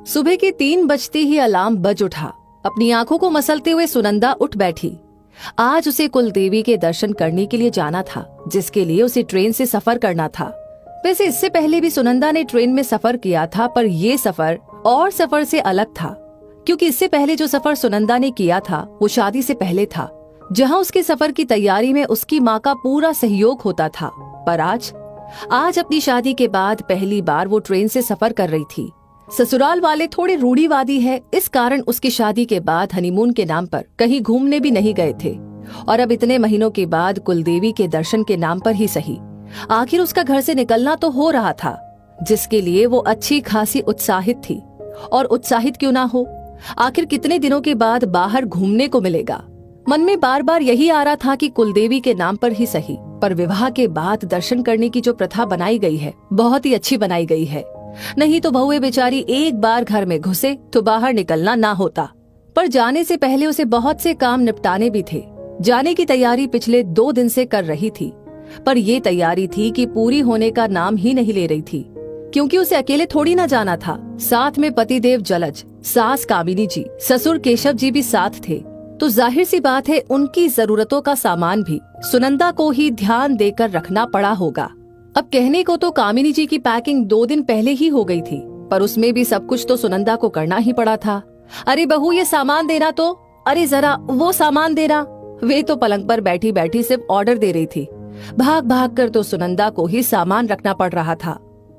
सुबह के 3 बजते ही अलार्म बज उठा। अपनी आंखों को मसलते हुए सुनंदा उठ बैठी। आज उसे कुलदेवी के दर्शन करने के लिए जाना था, जिसके लिए उसे ट्रेन से सफर करना था। वैसे इससे पहले भी सुनंदा ने ट्रेन में सफर किया था, पर ये सफर और सफर से अलग था, क्योंकि इससे पहले जो सफर सुनंदा ने किया था वो शादी से पहले था, जहां उसके सफर की तैयारी में उसकी माँ का पूरा सहयोग होता था। पर आज अपनी शादी के बाद पहली बार वो ट्रेन से सफर कर रही थी। ससुराल वाले थोड़े रूढ़िवादी है, इस कारण उसकी शादी के बाद हनीमून के नाम पर कहीं घूमने भी नहीं गए थे, और अब इतने महीनों के बाद कुलदेवी के दर्शन के नाम पर ही सही आखिर उसका घर से निकलना तो हो रहा था, जिसके लिए वो अच्छी खासी उत्साहित थी। और उत्साहित क्यों ना हो, आखिर कितने दिनों के बाद बाहर घूमने को मिलेगा। मन में बार बार यही आ रहा था कि कुलदेवी के नाम पर ही सही, पर विवाह के बाद दर्शन करने की जो प्रथा बनाई गई है बहुत ही अच्छी बनाई गई है। नहीं तो बहुएं बेचारी एक बार घर में घुसे तो बाहर निकलना ना होता। पर जाने से पहले उसे बहुत से काम निपटाने भी थे। जाने की तैयारी पिछले 2 दिन से कर रही थी, पर ये तैयारी थी कि पूरी होने का नाम ही नहीं ले रही थी, क्योंकि उसे अकेले थोड़ी ना जाना था। साथ में पतिदेव जलज, सास कामिनी जी, ससुर केशव जी भी साथ थे, तो जाहिर सी बात है उनकी जरूरतों का सामान भी सुनंदा को ही ध्यान देकर रखना पड़ा होगा। अब कहने को तो कामिनी जी की पैकिंग 2 दिन पहले ही हो गई थी, पर उसमें भी सब कुछ तो सुनंदा को करना ही पड़ा था। अरे बहू ये सामान देना तो, अरे जरा वो सामान देना। वे तो पलंग पर बैठी बैठी सिर्फ ऑर्डर दे रही थी। भाग भाग कर तो सुनंदा को ही सामान रखना पड़ रहा था।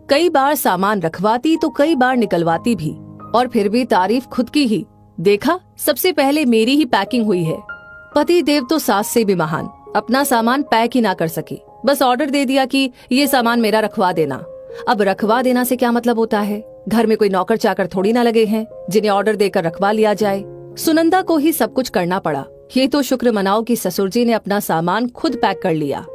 कई बार सामान रखवाती तो कई बार निकलवाती भी, और फिर भी तारीफ खुद की ही। देखा, सबसे पहले मेरी ही पैकिंग हुई है। पति देव तो सास से भी महान, अपना सामान पैक ही ना कर सकी, बस ऑर्डर दे दिया कि ये सामान मेरा रखवा देना। अब रखवा देना से क्या मतलब होता है? घर में कोई नौकर चाकर थोड़ी ना लगे हैं जिन्हें ऑर्डर देकर रखवा लिया जाए। सुनंदा को ही सब कुछ करना पड़ा। ये तो शुक्र मनाओ कि ससुर जी ने अपना सामान खुद पैक कर लिया।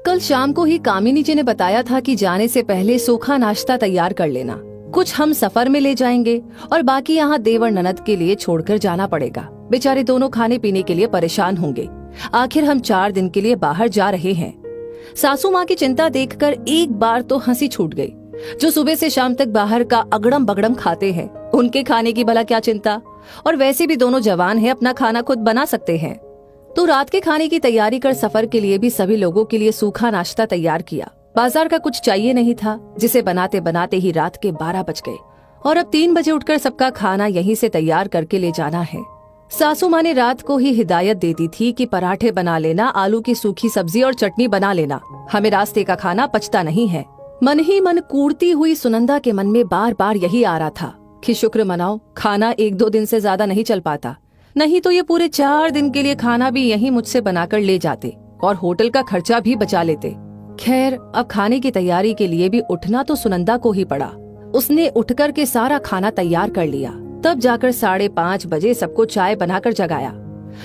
कल शाम को ही कामिनी जी ने बताया था कि जाने से पहले सूखा नाश्ता तैयार कर लेना, कुछ हम सफर में ले जाएंगे और बाकी यहाँ देवर ननद के लिए छोड़कर जाना पड़ेगा। बेचारे दोनों खाने पीने के लिए परेशान होंगे, आखिर हम 4 दिन के लिए बाहर जा रहे हैं। सासू माँ की चिंता देखकर एक बार तो हंसी छूट गई। जो सुबह से शाम तक बाहर का अगड़म बगड़म खाते हैं, उनके खाने की भला क्या चिंता, और वैसे भी दोनों जवान हैं, अपना खाना खुद बना सकते हैं। तो रात के खाने की तैयारी कर सफर के लिए भी सभी लोगों के लिए सूखा नाश्ता तैयार किया। बाजार का कुछ चाहिए नहीं था, जिसे बनाते बनाते ही रात के 12 बज गए, और अब 3 बजे उठकर सबका खाना यहीं से तैयार करके ले जाना है। सासू माँ ने रात को ही हिदायत दे दी थी कि पराठे बना लेना, आलू की सूखी सब्जी और चटनी बना लेना, हमें रास्ते का खाना पचता नहीं है। मन ही मन कूड़ती हुई सुनंदा के मन में बार बार यही आ रहा था कि शुक्र मनाओ खाना 1-2 दिन से ज्यादा नहीं चल पाता, नहीं तो ये पूरे 4 दिन के लिए खाना भी यहीं मुझसे बनाकर ले जाते और होटल का खर्चा भी बचा लेते। खैर, अब खाने की तैयारी के लिए भी उठना तो सुनंदा को ही पड़ा। उसने उठकर के सारा खाना तैयार कर लिया, तब जाकर 5:30 बजे सबको चाय बनाकर जगाया,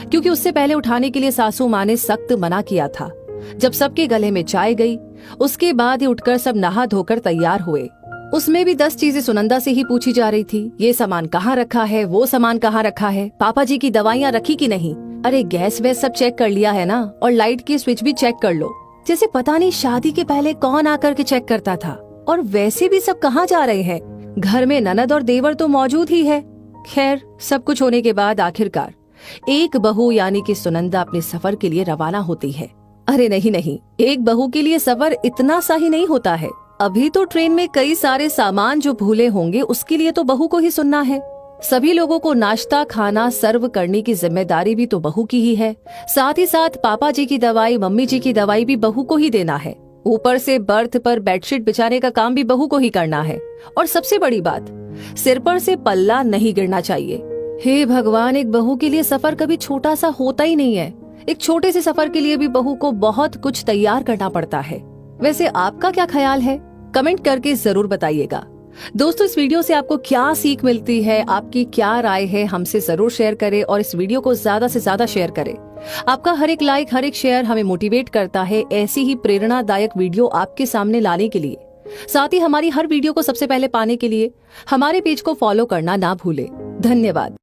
क्योंकि उससे पहले उठाने के लिए सासू माँ ने सख्त मना किया था। जब सबके गले में चाय गई, उसके बाद ही उठकर सब नहा धोकर तैयार हुए। उसमें भी 10 चीजें सुनंदा से ही पूछी जा रही थी। ये सामान कहाँ रखा है, वो सामान कहाँ रखा है, पापा जी की दवाइयाँ रखी कि नहीं, अरे गैस वैस सब चेक कर लिया है ना, और लाइट की स्विच भी चेक कर लो। जैसे पता नहीं शादी के पहले कौन आकर के चेक करता था। और वैसे भी सब कहाँ जा रहे हैं, घर में ननद और देवर तो मौजूद ही है। खैर, सब कुछ होने के बाद आखिरकार एक बहू यानी कि सुनंदा अपने सफर के लिए रवाना होती है। अरे नहीं, एक बहू के लिए सफर इतना सा ही नहीं होता है। अभी तो ट्रेन में कई सारे सामान जो भूले होंगे, उसके लिए तो बहू को ही सुनना है। सभी लोगों को नाश्ता खाना सर्व करने की जिम्मेदारी भी तो बहू की ही है। साथ ही साथ पापा जी की दवाई, मम्मी जी की दवाई भी बहू को ही देना है। ऊपर से बर्थ पर बेडशीट बिछाने का काम भी बहू को ही करना है। और सबसे बड़ी बात, सिर पर से पल्ला नहीं गिरना चाहिए। हे भगवान, एक बहू के लिए सफर कभी छोटा सा होता ही नहीं है। एक छोटे से सफर के लिए भी बहू को बहुत कुछ तैयार करना पड़ता है। वैसे आपका क्या ख्याल है, कमेंट करके जरूर बताइएगा। दोस्तों, इस वीडियो से आपको क्या सीख मिलती है, आपकी क्या राय है, हमसे जरूर शेयर करें और इस वीडियो को ज्यादा से ज्यादा शेयर करें। आपका हर एक लाइक, हर एक शेयर हमें मोटिवेट करता है ऐसी ही प्रेरणादायक वीडियो आपके सामने लाने के लिए। साथ ही हमारी हर वीडियो को सबसे पहले पाने के लिए हमारे पेज को फॉलो करना ना भूलें। धन्यवाद।